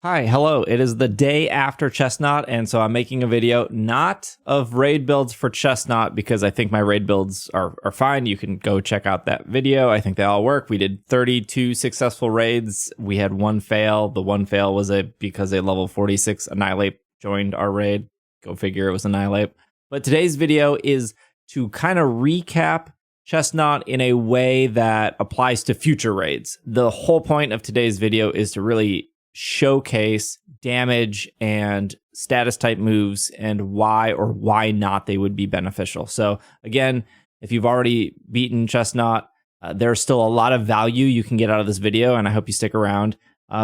Hi, hello. It is the day after Chesnaught, and so I'm making a video not of raid builds for Chesnaught because I think my raid builds are fine. You can go check out that video. I think they all work. We did 32 successful raids. We had one fail. The one fail was because a level 46 Annihilate joined our raid. Go figure, it was Annihilate. But today's video is to kind of recap Chesnaught in a way that applies to future raids. The whole point of today's video is to really showcase damage and status type moves and why or why not they would be beneficial. So again, if you've already beaten Chesnaught, there's still a lot of value you can get out of this video, and I hope you stick around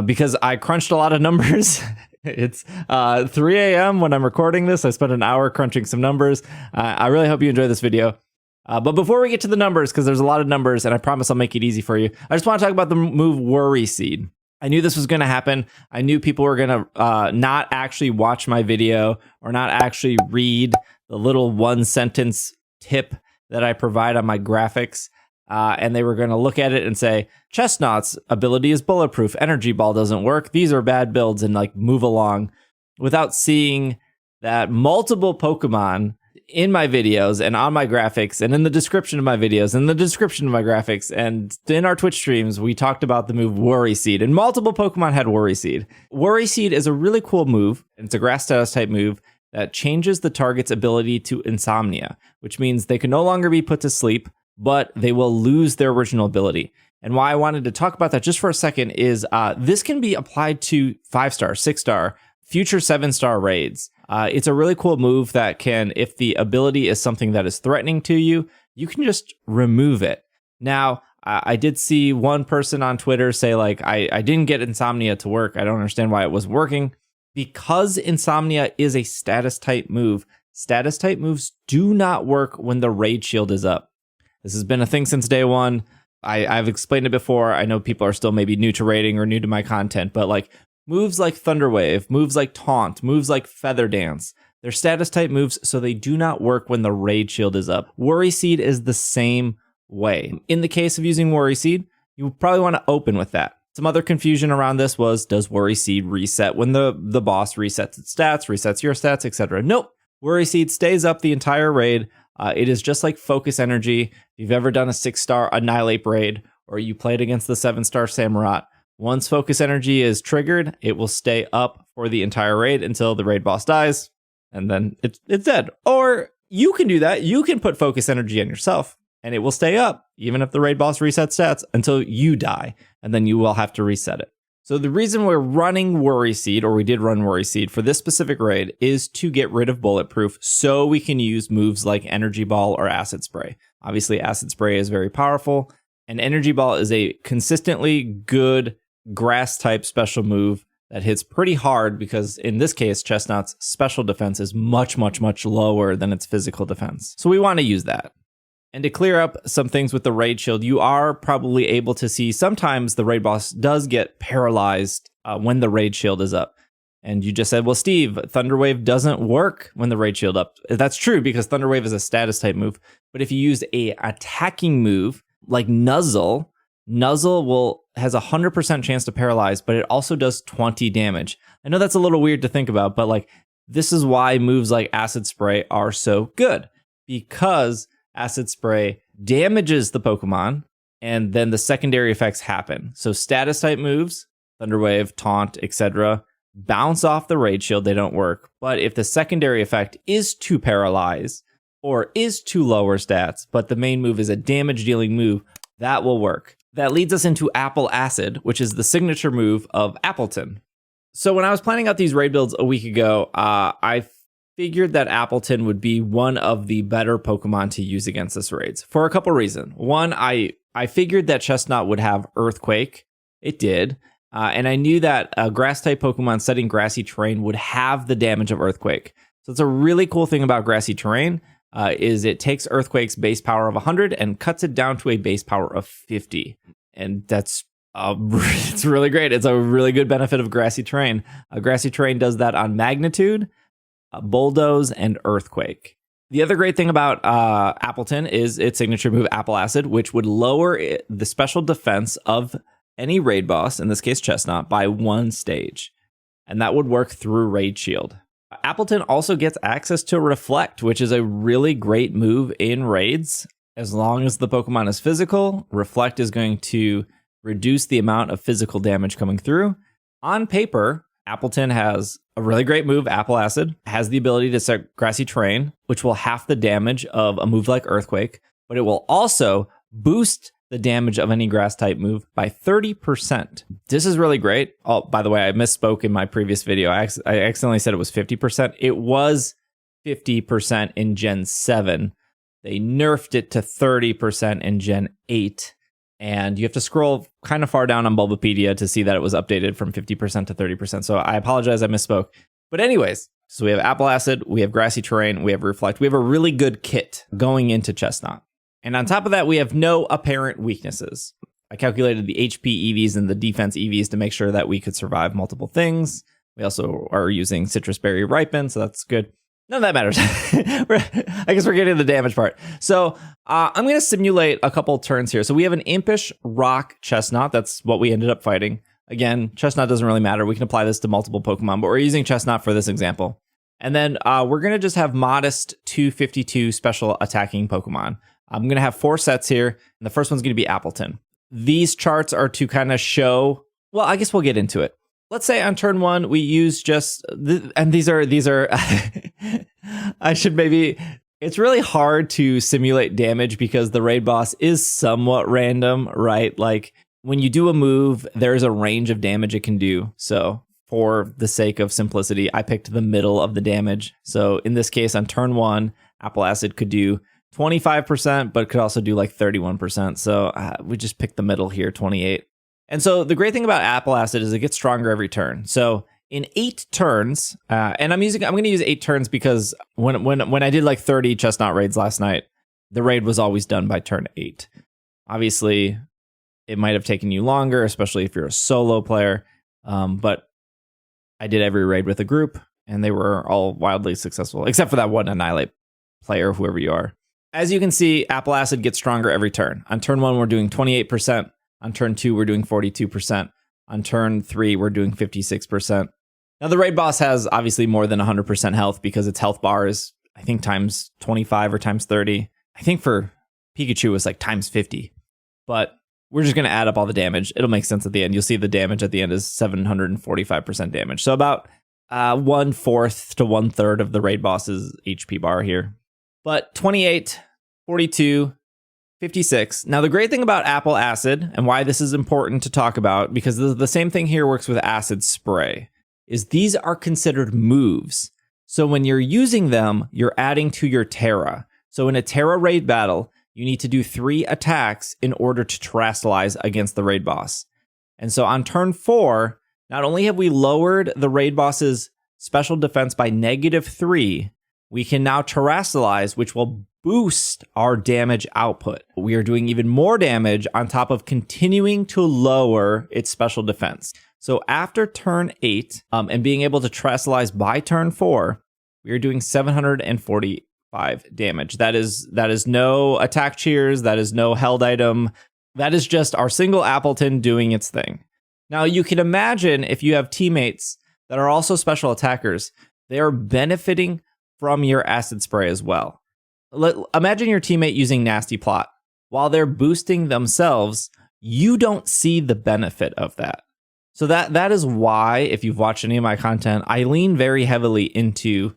because I crunched a lot of numbers. It's 3 a.m. when I'm recording this. I spent an hour crunching some numbers. I really hope you enjoy this video. But before we get to the numbers, because there's a lot of numbers, and I promise I'll make it easy for you, I just want to talk about the move Worry Seed. I knew this was going to happen. I knew people were going to not actually watch my video or not actually read the little one-sentence tip that I provide on my graphics. And they were going to look at it and say, Chesnaught's ability is bulletproof. Energy Ball doesn't work. These are bad builds, and like move along without seeing that multiple Pokemon in my videos and on my graphics and in the description of my videos and the description of my graphics and in our Twitch streams, we talked about the move Worry Seed, and multiple Pokemon had Worry Seed. Worry Seed is a really cool move, and it's a grass status type move that changes the target's ability to insomnia, which means they can no longer be put to sleep, but they will lose their original ability. And why I wanted to talk about that just for a second is this can be applied to 5-star, 6-star, future 7-star raids. It's a really cool move that can, if the ability is something that is threatening to you, you can just remove it. Now, I did see one person on Twitter say, like, I didn't get Insomnia to work. I don't understand why it was working. Because Insomnia is a status type move, status type moves do not work when the raid shield is up. This has been a thing since day one. I've explained it before. I know people are still maybe new to raiding or new to my content, but like, moves like Thunder Wave, moves like Taunt, moves like Feather Dance, they're status type moves, so they do not work when the raid shield is up. Worry Seed is the same way. In the case of using Worry Seed, you probably want to open with that. Some other confusion around this was, does Worry Seed reset when the boss resets its stats, resets your stats, etc.? Nope. Worry Seed stays up the entire raid. It is just like Focus Energy. If you've ever done a 6-star Annihilate raid, or you played against the 7-star Samurott, once Focus Energy is triggered, it will stay up for the entire raid until the raid boss dies, and then it's dead. Or you can do that. You can put Focus Energy on yourself, and it will stay up, even if the raid boss resets stats, until you die, and then you will have to reset it. So the reason we're running Worry Seed, or we did run Worry Seed for this specific raid, is to get rid of Bulletproof so we can use moves like Energy Ball or Acid Spray. Obviously, Acid Spray is very powerful, and Energy Ball is a consistently good grass type special move that hits pretty hard because in this case, Chesnaught's special defense is much, much, much lower than its physical defense. So we want to use that. And to clear up some things with the raid shield, you are probably able to see sometimes the raid boss does get paralyzed when the raid shield is up. And you just said, well, Steve, Thunder Wave doesn't work when the raid shield up. That's true because Thunder Wave is a status type move. But if you use a attacking move like Nuzzle has a 100% chance to paralyze, but it also does 20 damage. I know that's a little weird to think about, but like this is why moves like Acid Spray are so good, because Acid Spray damages the Pokemon and then the secondary effects happen. So status type moves, Thunder Wave, Taunt, etc., bounce off the raid shield, they don't work. But if the secondary effect is to paralyze or is to lower stats, but the main move is a damage dealing move, that will work. That leads us into Apple Acid, which is the signature move of Appletun. So when I was planning out these raid builds a week ago, I figured that Appletun would be one of the better Pokemon to use against this raids for a couple reasons. One, I figured that Chesnaught would have Earthquake. It did. And I knew that a grass-type Pokemon setting grassy terrain would have the damage of Earthquake. So it's a really cool thing about grassy terrain. Is it takes Earthquake's base power of 100 and cuts it down to a base power of 50. And that's it's really great. It's a really good benefit of grassy terrain. Grassy terrain does that on Magnitude, Bulldoze, and Earthquake. The other great thing about Appletun is its signature move, Apple Acid, which would lower the special defense of any raid boss, in this case Chesnaught, by 1 stage. and that would work through Raid Shield. Appletun also gets access to Reflect, which is a really great move in raids. As long as the Pokemon is physical, Reflect is going to reduce the amount of physical damage coming through. On paper, Appletun has a really great move, Apple Acid, has the ability to set Grassy Terrain, which will half the damage of a move like Earthquake, but it will also boost the damage of any grass type move by 30%. This is really great. Oh, by the way, I misspoke in my previous video. I accidentally said it was 50%. It was 50% in Gen 7. They nerfed it to 30% in Gen 8. And you have to scroll kind of far down on Bulbapedia to see that it was updated from 50% to 30%. So I apologize, I misspoke. But anyways, so we have Apple Acid, we have Grassy Terrain, we have Reflect. We have a really good kit going into Chesnaught. And on top of that, we have no apparent weaknesses. I calculated the HP EVs and the defense EVs to make sure that we could survive multiple things. We also are using Citrus Berry Ripen, so that's good. None of that matters. I guess we're getting to the damage part. So I'm going to simulate a couple turns here. So we have an Impish Rock Chesnaught. That's what we ended up fighting. Again, Chesnaught doesn't really matter. We can apply this to multiple Pokemon, but we're using Chesnaught for this example. And then we're going to just have modest 252 special attacking Pokemon. I'm going to have 4 sets here, and the first one's going to be Appletun. These charts are to kind of show, well, I guess we'll get into it. Let's say on turn 1, we use just, and these are, I should maybe, it's really hard to simulate damage because the raid boss is somewhat random, right? Like when you do a move, there's a range of damage it can do. So for the sake of simplicity, I picked the middle of the damage. So in this case, on turn 1, Apple Acid could do 25%, but could also do like 31%. So we just picked the middle here, 28. And so the great thing about Apple Acid is it gets stronger every turn. So in 8 turns, and I'm going to use 8 turns because when I did like 30 Chesnaught raids last night, the raid was always done by turn 8. Obviously, it might have taken you longer, especially if you're a solo player. But I did every raid with a group, and they were all wildly successful, except for that one Annihilate player, whoever you are. As you can see, Apple Acid gets stronger every turn. On turn 1, we're doing 28%. On turn 2, we're doing 42%. On turn 3, we're doing 56%. Now, the raid boss has obviously more than 100% health because its health bar is, I think, times 25 or times 30. I think for Pikachu, it's like times 50. But we're just going to add up all the damage. It'll make sense at the end. You'll see the damage at the end is 745% damage. So about 1/4 to 1/3 of the raid boss's HP bar here. But 28, 42, 56. Now, the great thing about Apple Acid, and why this is important to talk about, because the same thing here works with Acid Spray, is these are considered moves. So when you're using them, you're adding to your Tera. So in a Tera raid battle, you need to do 3 attacks in order to terastallize against the raid boss. And so on turn 4, not only have we lowered the raid boss's special defense by -3, we can now terastallize, which will boost our damage output. We are doing even more damage on top of continuing to lower its special defense. So after turn 8, and being able to terastallize by turn 4, we are doing 745 damage. That is no attack cheers. That is no held item. That is just our single Appletun doing its thing. Now you can imagine if you have teammates that are also special attackers, they are benefiting from your Acid Spray as well. Imagine your teammate using Nasty Plot. While they're boosting themselves, you don't see the benefit of that. So that is why, if you've watched any of my content, I lean very heavily into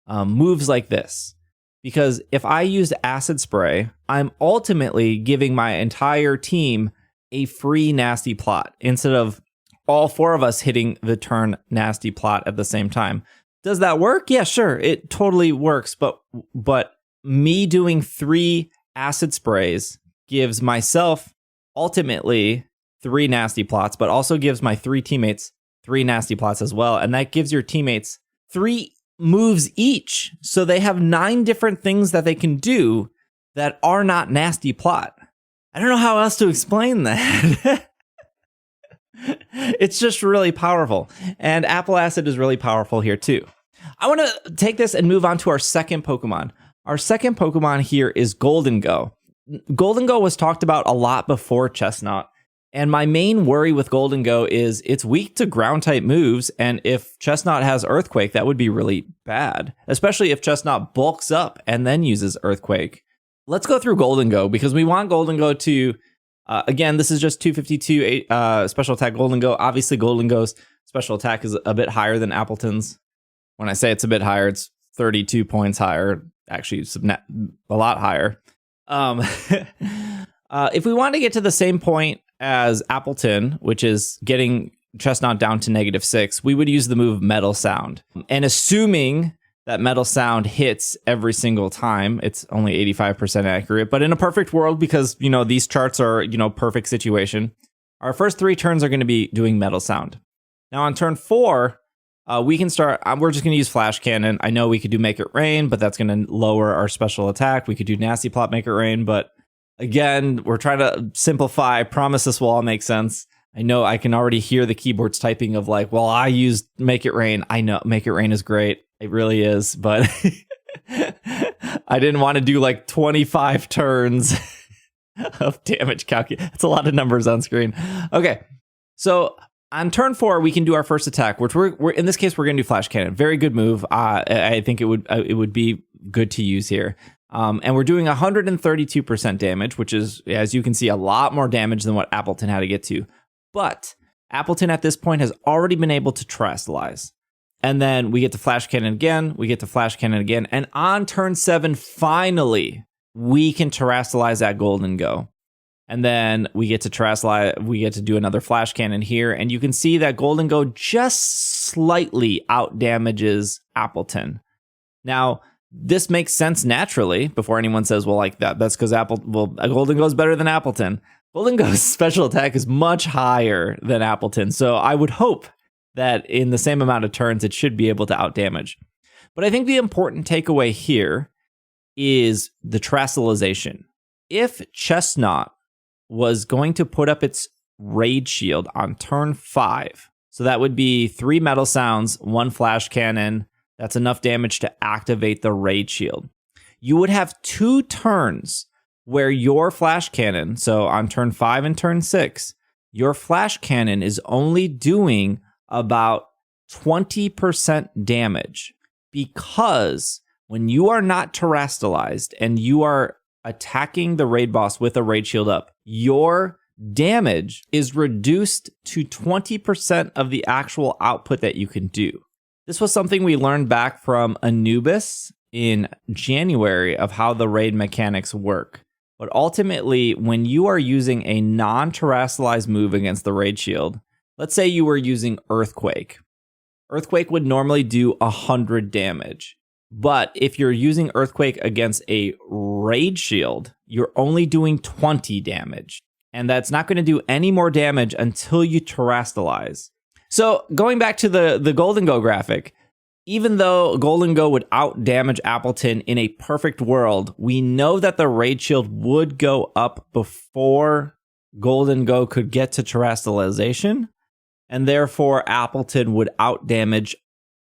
moves like this. Because if I use Acid Spray, I'm ultimately giving my entire team a free Nasty Plot instead of all 4 of us hitting the turn Nasty Plot at the same time. Does that work? Yeah, sure. It totally works. But me doing 3 Acid Sprays gives myself ultimately 3 Nasty Plots, but also gives my 3 teammates 3 Nasty Plots as well. And that gives your teammates 3 moves each. So they have 9 different things that they can do that are not Nasty Plot. I don't know how else to explain that. It's just really powerful. And Apple Acid is really powerful here too. I want to take this and move on to our second Pokemon. Our second Pokemon here is Gholdengo. Gholdengo was talked about a lot before Chesnaught. And my main worry with Gholdengo is it's weak to ground type moves. And if Chesnaught has Earthquake, that would be really bad, especially if Chesnaught bulks up and then uses Earthquake. Let's go through Gholdengo because we want Gholdengo to, again, this is just 252 special attack Gholdengo. Obviously, Gholdengo's special attack is a bit higher than Appletun's. When I say it's a bit higher, it's 32 points higher. Actually, it's a lot higher. If we want to get to the same point as Appletun, which is getting Chesnaught down to -6, we would use the move Metal Sound. And assuming that Metal Sound hits every single time, it's only 85% accurate. But in a perfect world, because, you know, these charts are, you know, perfect situation, our first 3 turns are going to be doing Metal Sound. Now on turn 4, we can start, we're just going to use Flash Cannon. I know we could do Make It Rain, but that's going to lower our special attack. We could do Nasty Plot, Make It Rain, but again, we're trying to simplify. Promise this will all make sense. I know I can already hear the keyboards typing of like, well, I used Make It Rain. I know Make It Rain is great. It really is, but I didn't want to do like 25 turns of damage calculation. That's a lot of numbers on screen. Okay, so on turn 4, we can do our first attack, which we're in this case, we're going to do Flash Cannon. Very good move. I think it would be good to use here. And we're doing 132% damage, which is, as you can see, a lot more damage than what Appletun had to get to. But Appletun at this point has already been able to terastallize. And then we get to Flash Cannon again, we get to Flash Cannon again, and on turn 7, finally, we can terastallize that Gholdengo. And then we get to terastallize, we get to do another Flash Cannon here, and you can see that Gholdengo just slightly outdamages Appletun. Now, this makes sense naturally before anyone says, well, like that's because Gholdengo is better than Appletun. Gholdengo's special attack is much higher than Appletun, so I would hope that in the same amount of turns, it should be able to outdamage. But I think the important takeaway here is the terastallization. If Chesnaught was going to put up its Raid Shield on turn 5, so that would be 3 Metal Sounds, 1 Flash Cannon, that's enough damage to activate the Raid Shield. You would have 2 turns where your Flash Cannon, so on turn 5 and turn 6, your Flash Cannon is only doing about 20% damage, because when you are not terastallized and you are attacking the raid boss with a Raid Shield up, your damage is reduced to 20% of the actual output that you can do. This was something we learned back from Anubis in January of how the raid mechanics work. But ultimately, when you are using a non-terastallized move against the Raid Shield, let's say you were using Earthquake. Earthquake would normally do 100 damage. But if you're using Earthquake against a Raid Shield, you're only doing 20 damage. And that's not going to do any more damage until you terastallize. So going back to the Gholdengo graphic, even though Gholdengo would outdamage Appletun in a perfect world, we know that the Raid Shield would go up before Gholdengo could get to terastallization, and therefore Appletun would outdamage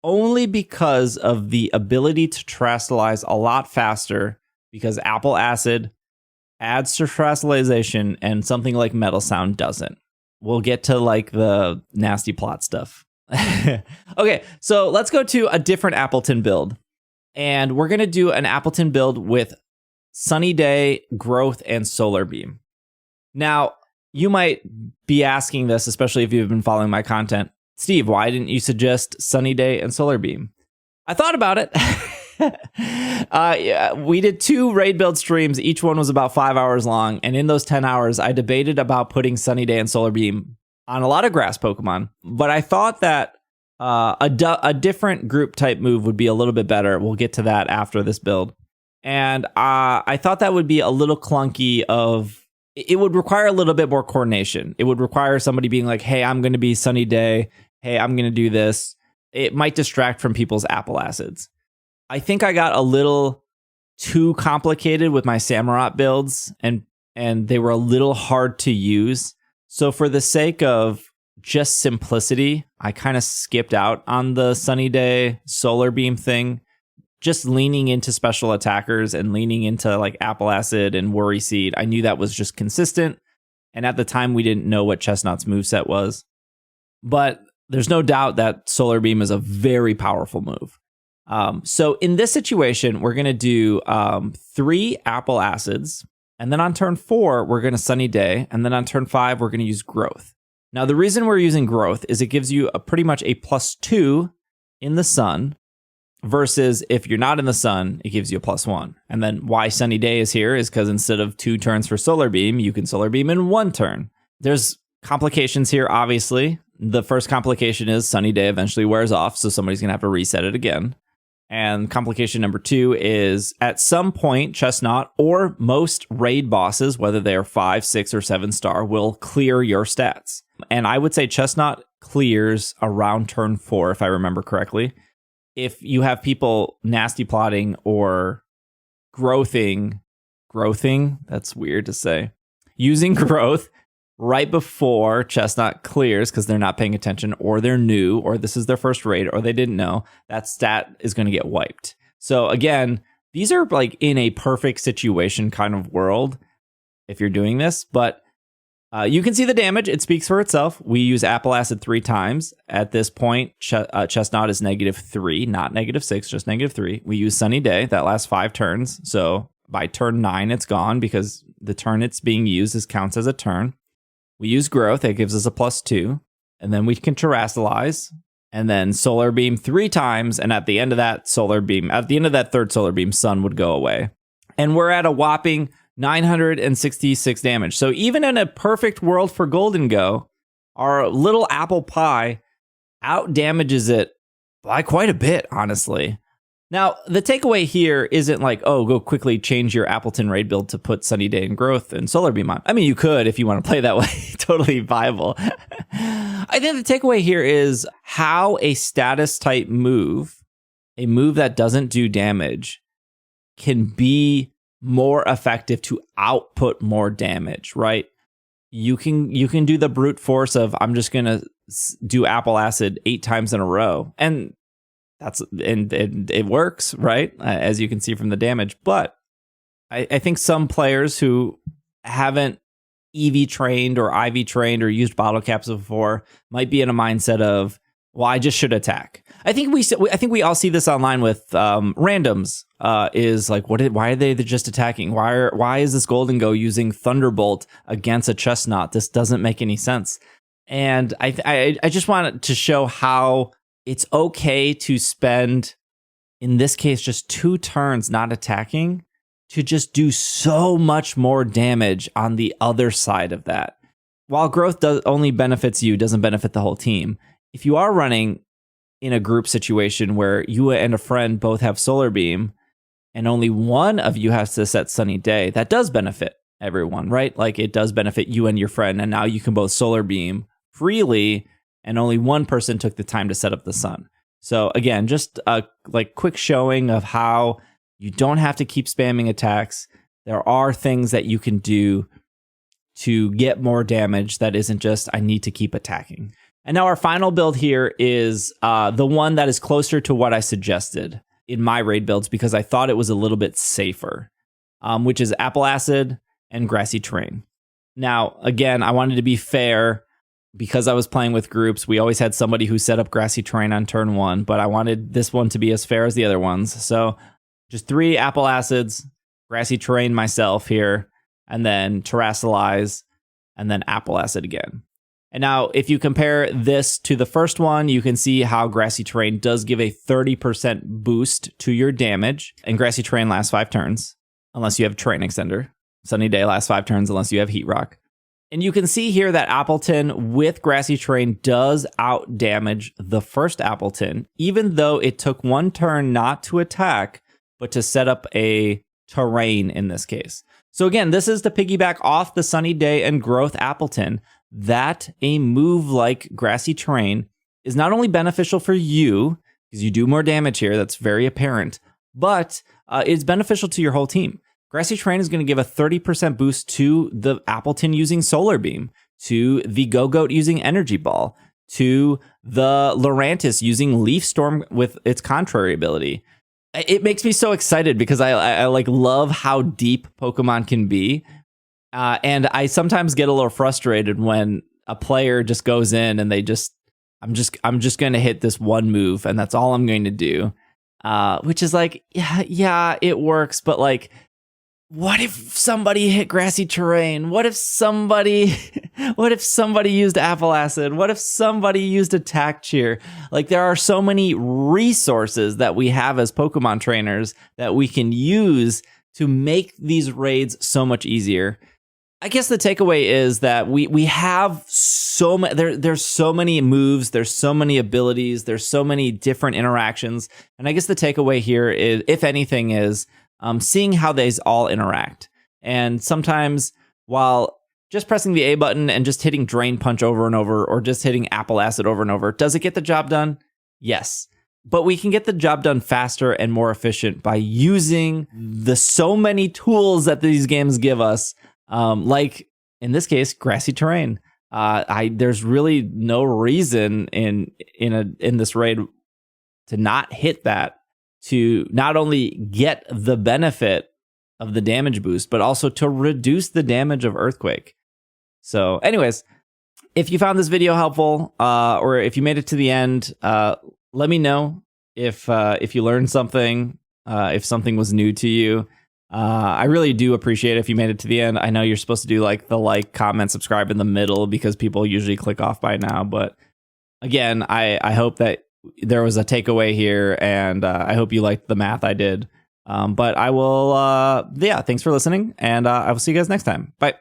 only because of the ability to terastallize a lot faster, because Apple Acid adds to terastallization and something like Metal Sound doesn't. We'll get to like the nasty plot stuff. Okay, so let's go to a different Appletun build. And we're going to do an Appletun build with Sunny Day, Growth, and Solar Beam. Now, you might be asking this, especially if you've been following my content. Steve, why didn't you suggest Sunny Day and Solar Beam? I thought about it. We did 2 raid build streams. Each one was about 5 hours long. And in those 10 hours, I debated about putting Sunny Day and Solar Beam on a lot of grass Pokemon. But I thought that a different group type move would be a little bit better. We'll get to that after this build. And I thought that would be a little clunky it would require a little bit more coordination. It would require somebody being like, hey, I'm going to be Sunny Day. Hey, I'm going to do this. It might distract from people's Apple Acids. I think I got a little too complicated with my Samurott builds, and they were a little hard to use. So for the sake of just simplicity, I kind of skipped out on the Sunny Day Solar Beam thing, just leaning into special attackers and leaning into like Apple Acid and Worry Seed. I knew that was just consistent. And at the time, we didn't know what Chesnaught's moveset was. But there's no doubt that Solar Beam is a very powerful move. So in this situation, we're going to do 3 Apple Acids. And then on turn 4, we're going to Sunny Day. And then on turn 5, we're going to use Growth. Now, the reason we're using Growth is it gives you pretty much a +2 in the sun. Versus if you're not in the sun, it gives you a +1. And then why Sunny Day is here is because instead of 2 turns for Solar Beam, you can Solar Beam in 1 turn. There's complications here, obviously. The first complication is Sunny Day eventually wears off, so somebody's going to have to reset it again. And complication number 2 is at some point, Chesnaught or most raid bosses, whether they are 5, 6, or 7 star, will clear your stats. And I would say Chesnaught clears around turn 4, if I remember correctly. If you have people nasty plotting or growthing, that's weird to say, using growth right before Chesnaught clears because they're not paying attention or they're new or this is their first raid or they didn't know, that stat is going to get wiped. So again, these are like in a perfect situation kind of world if you're doing this, but you can see the damage. It speaks for itself. We use Apple Acid 3 times. At this point, Chesnaught is -3, not -6, just -3. We use Sunny Day. That lasts 5 turns. So by turn 9, it's gone because the turn it's being used counts as a turn. We use Growth. It gives us a +2. And then we can Terrasilize. And then Solar Beam 3 times. And at the end of that third Solar Beam, Sun would go away. And we're at a whopping 966 damage. So even in a perfect world for Gholdengo, our little apple pie out damages it by quite a bit, honestly. Now, the takeaway here isn't like, oh, go quickly change your Appletun raid build to put Sunny Day and Growth and Solar Beam on. I mean, you could if you want to play that way. Totally viable. I think the takeaway here is how a status type move, a move that doesn't do damage, can be more effective to output more damage, right? You can do the brute force of I'm just gonna do Apple Acid 8 times in a row, and it works, right? As you can see from the damage. But I think some players who haven't EV trained or IV trained or used bottle caps before might be in a mindset of, well, I just should attack. I think we all see this online with randoms. Is like, why are they just attacking? Why is this Gholdengo using Thunderbolt against a Chesnaught? This doesn't make any sense. And I just wanted to show how it's okay to spend, in this case, just 2 turns not attacking to just do so much more damage on the other side of that. While Growth only benefits you, doesn't benefit the whole team. If you are running in a group situation where you and a friend both have Solar Beam and only one of you has to set Sunny Day, that does benefit everyone, right? Like it does benefit you and your friend, and now you can both Solar Beam freely and only one person took the time to set up the sun. So again, just a quick showing of how you don't have to keep spamming attacks. There are things that you can do to get more damage that isn't just, I need to keep attacking. And now our final build here is the one that is closer to what I suggested in my raid builds because I thought it was a little bit safer, which is Apple Acid and Grassy Terrain. Now, again, I wanted to be fair because I was playing with groups. We always had somebody who set up Grassy Terrain on turn 1, but I wanted this one to be as fair as the other ones. So just 3 Apple Acids, Grassy Terrain myself here, and then Terrasilize, and then Apple Acid again. And now, if you compare this to the first one, you can see how Grassy Terrain does give a 30% boost to your damage. And Grassy Terrain lasts 5 turns, unless you have Terrain Extender. Sunny Day lasts 5 turns, unless you have Heat Rock. And you can see here that Appletun with Grassy Terrain does out damage the first Appletun, even though it took 1 turn not to attack, but to set up a terrain in this case. So again, this is to piggyback off the Sunny Day and Growth Appletun, that a move like Grassy Terrain is not only beneficial for you, because you do more damage here, that's very apparent, but it's beneficial to your whole team. Grassy Terrain is going to give a 30% boost to the Appletun using Solar Beam, to the Go-Goat using Energy Ball, to the Lurantis using Leaf Storm with its contrary ability. It makes me so excited because I love how deep Pokemon can be. And I sometimes get a little frustrated when a player just goes in and I'm just going to hit this one move and that's all I'm going to do. Which is like, yeah, it works. But like, what if somebody hit grassy terrain? What if somebody used apple acid? What if somebody used attack cheer? Like, there are so many resources that we have as Pokemon trainers that we can use to make these raids so much easier. I guess the takeaway is that we have so many, there's so many moves, there's so many abilities, there's so many different interactions. And I guess the takeaway here is, if anything, is seeing how these all interact. And sometimes, while just pressing the A button and just hitting Drain Punch over and over, or just hitting Apple Acid over and over, does it get the job done? Yes. But we can get the job done faster and more efficient by using the so many tools that these games give us. Like in this case, grassy terrain. There's really no reason in this raid to not hit that, to not only get the benefit of the damage boost, but also to reduce the damage of Earthquake. So anyways, if you found this video helpful, or if you made it to the end, let me know if you learned something, if something was new to you. I really do appreciate it if you made it to the end. I know you're supposed to do like the comment, subscribe in the middle because people usually click off by now. But again, I hope that there was a takeaway here, and I hope you liked the math I did. But I will, thanks for listening, and I will see you guys next time. Bye.